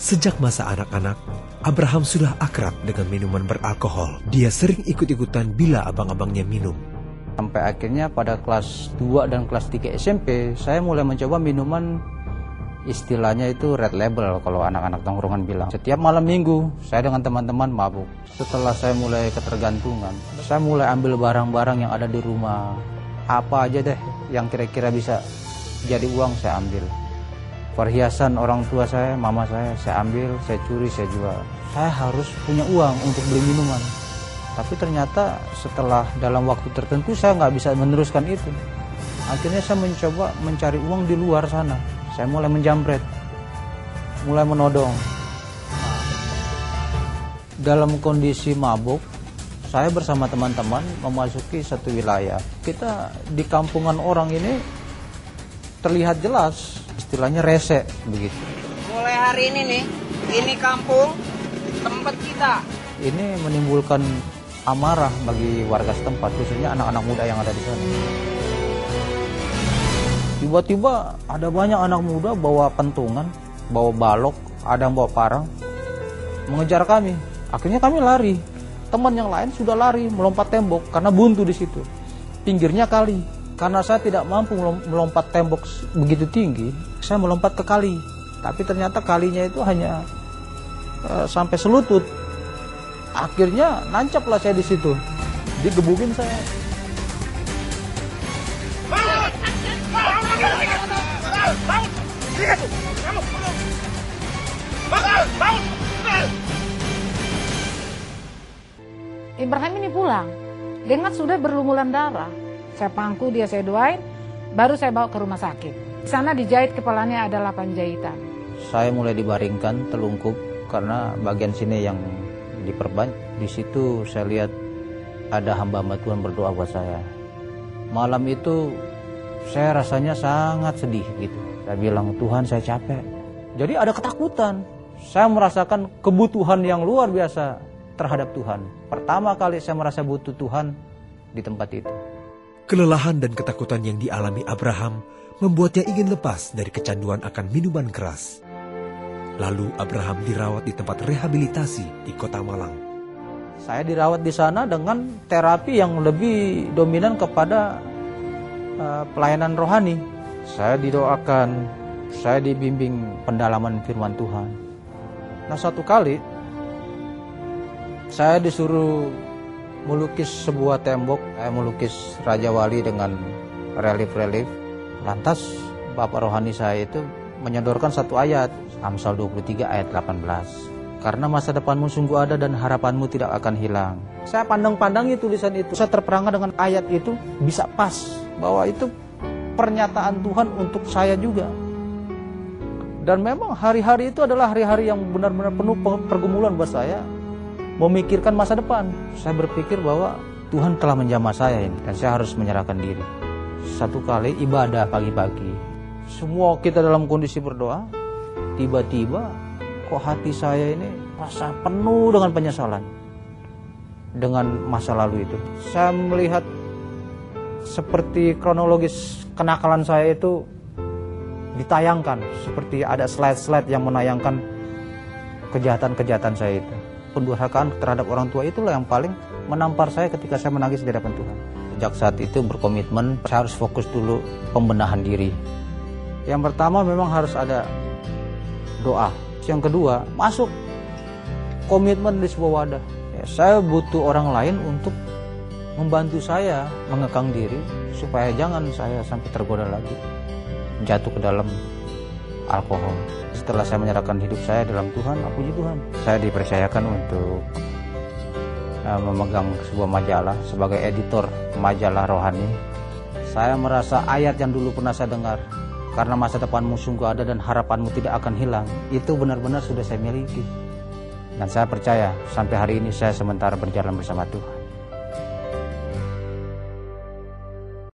Sejak masa anak-anak, Abraham sudah akrab dengan minuman beralkohol. Dia sering ikut-ikutan bila abang-abangnya minum. Sampai akhirnya pada kelas 2 dan kelas 3 SMP, saya mulai mencoba minuman istilahnya itu red label kalau anak-anak tongkrongan bilang. Setiap malam minggu, saya dengan teman-teman mabuk. Setelah saya mulai ketergantungan, saya mulai ambil barang-barang yang ada di rumah. Apa aja deh yang kira-kira bisa jadi uang saya ambil. Perhiasan orang tua saya, mama saya ambil, saya curi, saya jual. Saya harus punya uang untuk beli minuman. Tapi ternyata setelah dalam waktu tertentu saya nggak bisa meneruskan itu. Akhirnya saya mencoba mencari uang di luar sana. Saya mulai menjamret, mulai menodong. Dalam kondisi mabuk, saya bersama teman-teman memasuki satu wilayah. Kita di kampungan orang ini terlihat jelas, istilahnya rese begitu. Mulai hari ini nih, ini kampung, tempat kita. Ini menimbulkan amarah bagi warga setempat, khususnya anak-anak muda yang ada di sana. Tiba-tiba ada banyak anak muda bawa pentungan, bawa balok, ada yang bawa parang, mengejar kami. Akhirnya kami lari. Teman yang lain sudah lari melompat tembok karena buntu di situ. Pinggirnya kali. Karena saya tidak mampu melompat tembok begitu tinggi, saya melompat ke kali. Tapi ternyata kalinya itu hanya sampai selutut. Akhirnya nancaplah saya di situ. Digebukin saya. Ibrahim ini pulang dengan sudah berlumuran darah. Saya pangku dia, saya doain, baru saya bawa ke rumah sakit. Di sana dijahit kepalanya ada 8 jahitan. Saya mulai dibaringkan telungkup karena bagian sini yang diperban. Di situ saya lihat ada hamba-hamba Tuhan berdoa buat saya. Malam itu saya rasanya sangat sedih gitu. Saya bilang, Tuhan saya capek. Jadi ada ketakutan. Saya merasakan kebutuhan yang luar biasa terhadap Tuhan. Pertama kali saya merasa butuh Tuhan di tempat itu. Kelelahan dan ketakutan yang dialami Abraham membuatnya ingin lepas dari kecanduan akan minuman keras. Lalu Abraham dirawat di tempat rehabilitasi di Kota Malang. Saya dirawat di sana dengan terapi yang lebih dominan kepada pelayanan rohani. Saya didoakan, saya dibimbing pendalaman firman Tuhan. Nah, satu kali saya disuruh melukis sebuah tembok, melukis Raja Wali dengan relief-relief. Lantas Bapak rohani saya itu menyodorkan satu ayat, Amsal 23 ayat 18. Karena masa depanmu sungguh ada dan harapanmu tidak akan hilang. Saya pandang-pandangi tulisan itu. Saya terperangah dengan ayat itu, bisa pas bahwa itu pernyataan Tuhan untuk saya juga. Dan memang hari-hari itu adalah hari-hari yang benar-benar penuh pergumulan buat saya. Memikirkan masa depan. Saya berpikir bahwa Tuhan telah menjamah saya ini dan saya harus menyerahkan diri. Satu kali ibadah pagi-pagi, semua kita dalam kondisi berdoa, tiba-tiba kok hati saya ini rasa penuh dengan penyesalan dengan masa lalu itu. Saya melihat seperti kronologis kenakalan saya itu ditayangkan, seperti ada slide-slide yang menayangkan kejahatan-kejahatan saya itu. Pendurhakaan terhadap orang tua itulah yang paling menampar saya ketika saya menangis di hadapan Tuhan. Sejak saat itu berkomitmen, saya harus fokus dulu pembenahan diri. Yang pertama memang harus ada doa. Yang kedua, masuk komitmen di sebuah wadah. Ya, saya butuh orang lain untuk membantu saya mengekang diri supaya jangan saya sampai tergoda lagi jatuh ke dalam alkohol. Setelah saya menyerahkan hidup saya dalam Tuhan, puji Tuhan, saya dipercayakan untuk memegang sebuah majalah sebagai editor majalah rohani. Saya merasa ayat yang dulu pernah saya dengar, karena masa depanmu sungguh ada dan harapanmu tidak akan hilang, itu benar-benar sudah saya miliki. Dan saya percaya sampai hari ini saya sementara berjalan bersama Tuhan.